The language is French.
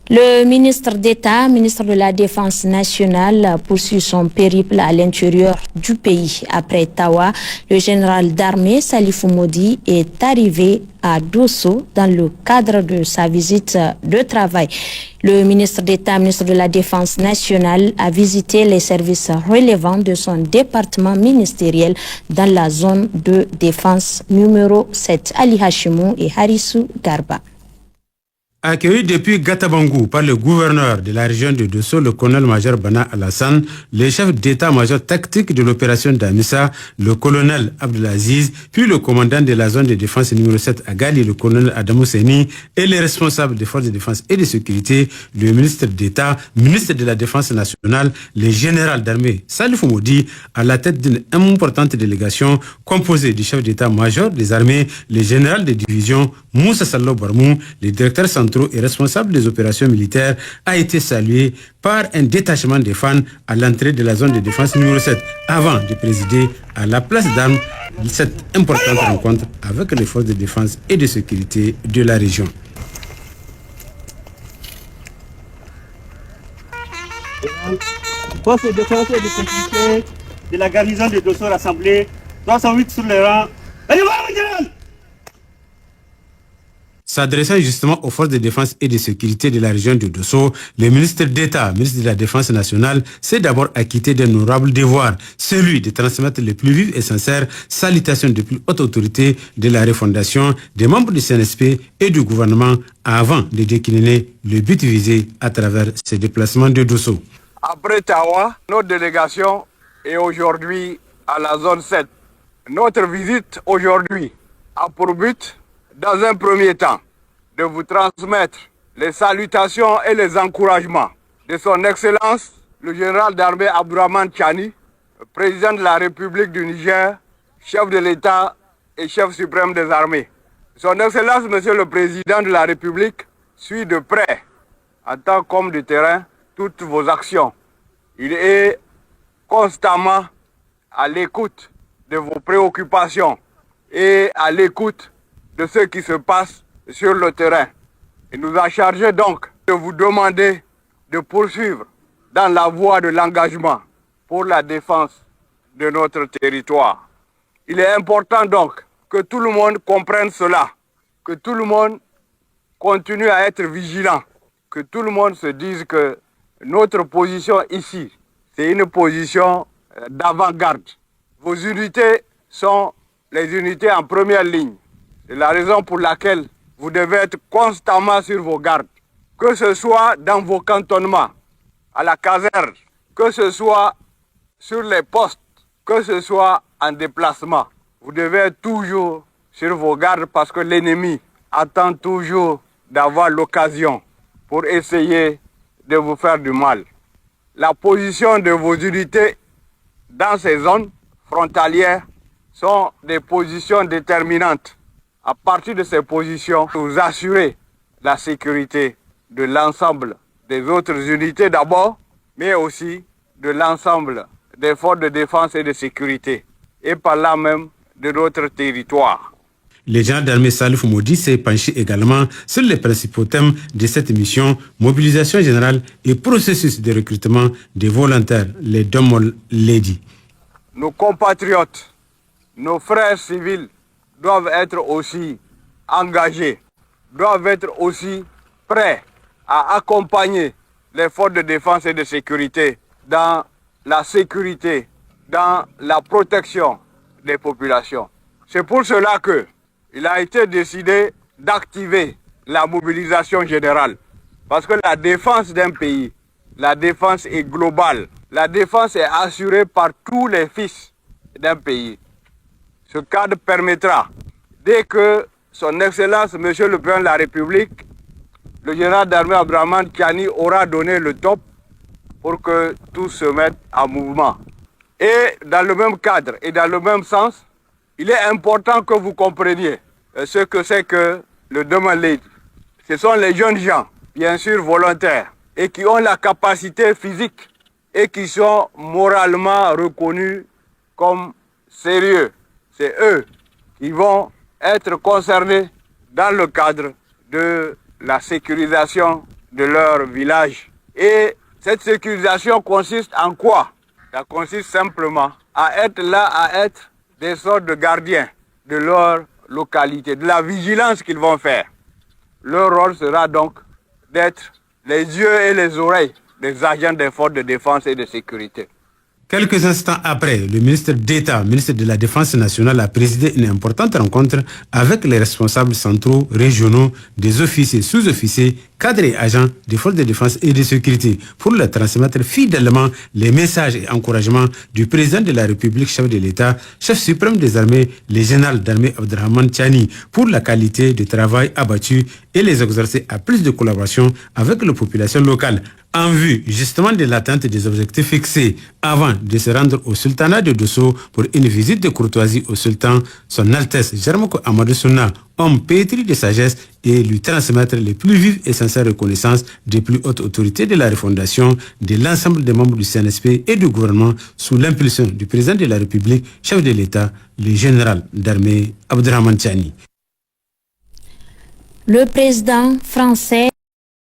Le ministre d'État, ministre de la Défense nationale, poursuit son périple à l'intérieur du pays. Après Tawa, le général d'armée Salifou Modi est arrivé à Dosso dans le cadre de sa visite de travail. Le ministre d'État, ministre de la Défense nationale, a visité les services relevant de son département ministériel dans la zone de défense numéro 7. Ali Hashimou et Harissou Garba. Accueilli depuis Gatabangou par le gouverneur de la région de Dosso, le colonel-major Bana Alassane, le chef d'état-major tactique de l'opération d'Amissa, le colonel Abdelaziz, puis le commandant de la zone de défense numéro 7 à Gali, le colonel Adamou Seni, et les responsables des forces de défense et de sécurité, le ministre d'État, ministre de la Défense nationale, le général d'armée Salifou Modi, à la tête d'une importante délégation composée du chef d'état-major des armées, le général de division Moussa Sallo Barmou, les directeurs centraux et responsable des opérations militaires, a été salué par un détachement de fans à l'entrée de la zone de défense numéro 7 avant de présider à la place d'armes cette importante rencontre avec les forces de défense et de sécurité de la région. Forces de défense et de sécurité de la garnison de Dosso rassemblée, 308 sur le rang. Allez voir, général! S'adressant justement aux forces de défense et de sécurité de la région de Dosso, le ministre d'État, ministre de la Défense nationale, s'est d'abord acquitté d'un honorable devoir, celui de transmettre les plus vives et sincères salutations de plus haute autorité de la refondation, des membres du CNSP et du gouvernement avant de décliner le but visé à travers ces déplacements de Dosso. Après Tawa, notre délégation est aujourd'hui à la zone 7. Notre visite aujourd'hui a pour but, dans un premier temps, de vous transmettre les salutations et les encouragements de son Excellence, le général d'armée Abdourahmane Tchani, président de la République du Niger, chef de l'État et chef suprême des armées. Son Excellence, Monsieur le Président de la République, suit de près, en tant qu'homme de terrain, toutes vos actions. Il est constamment à l'écoute de vos préoccupations et à l'écoute de ce qui se passe sur le terrain. Il nous a chargé donc de vous demander de poursuivre dans la voie de l'engagement pour la défense de notre territoire. Il est important donc que tout le monde comprenne cela, que tout le monde continue à être vigilant, que tout le monde se dise que notre position ici, c'est une position d'avant-garde. Vos unités sont les unités en première ligne. C'est la raison pour laquelle vous devez être constamment sur vos gardes, que ce soit dans vos cantonnements, à la caserne, que ce soit sur les postes, que ce soit en déplacement. Vous devez être toujours sur vos gardes parce que l'ennemi attend toujours d'avoir l'occasion pour essayer de vous faire du mal. La position de vos unités dans ces zones frontalières sont des positions déterminantes. À partir de ces positions, vous assurez la sécurité de l'ensemble des autres unités d'abord, mais aussi de l'ensemble des forces de défense et de sécurité, et par là même de notre territoire. Le général d'armée Salifou Modi s'est penché également sur les principaux thèmes de cette mission, mobilisation générale et processus de recrutement des volontaires, les Domol Lady. Nos compatriotes, nos frères civils doivent être aussi engagés, doivent être aussi prêts à accompagner les forces de défense et de sécurité dans la sécurité, dans la protection des populations. C'est pour cela qu'il a été décidé d'activer la mobilisation générale. Parce que la défense d'un pays, la défense est globale. La défense est assurée par tous les fils d'un pays. Ce cadre permettra, dès que son Excellence, Monsieur le Président de la République, le général d'armée Abdourahmane Tchani aura donné le top pour que tout se mette en mouvement. Et dans le même cadre et dans le même sens, il est important que vous compreniez ce que c'est que le Domol Lady. Ce sont les jeunes gens, bien sûr volontaires, et qui ont la capacité physique et qui sont moralement reconnus comme sérieux. C'est eux qui vont être concernés dans le cadre de la sécurisation de leur village. Et cette sécurisation consiste en quoi? Ça consiste simplement à être là, à être des sortes de gardiens de leur localité, de la vigilance qu'ils vont faire. Leur rôle sera donc d'être les yeux et les oreilles des agents des forces de défense et de sécurité. Quelques instants après, le ministre d'État, ministre de la Défense nationale, a présidé une importante rencontre avec les responsables centraux, régionaux, des officiers, sous-officiers, cadres et agents des forces de défense et de sécurité pour leur transmettre fidèlement les messages et encouragements du président de la République, chef de l'État, chef suprême des armées, le général d'armée Abdrahmane Tchani, pour la qualité du travail abattu et les exercer à plus de collaboration avec les populations locales, en vue justement de l'atteinte des objectifs fixés avant de se rendre au sultanat de Dosso pour une visite de courtoisie au sultan, son Altesse Jarmoko Amadou Souna, homme pétri de sagesse, et lui transmettre les plus vives et sincères reconnaissances des plus hautes autorités de la refondation, de l'ensemble des membres du CNSP et du gouvernement sous l'impulsion du président de la République, chef de l'État, le général d'armée Abdrahmane Tchani. Le président français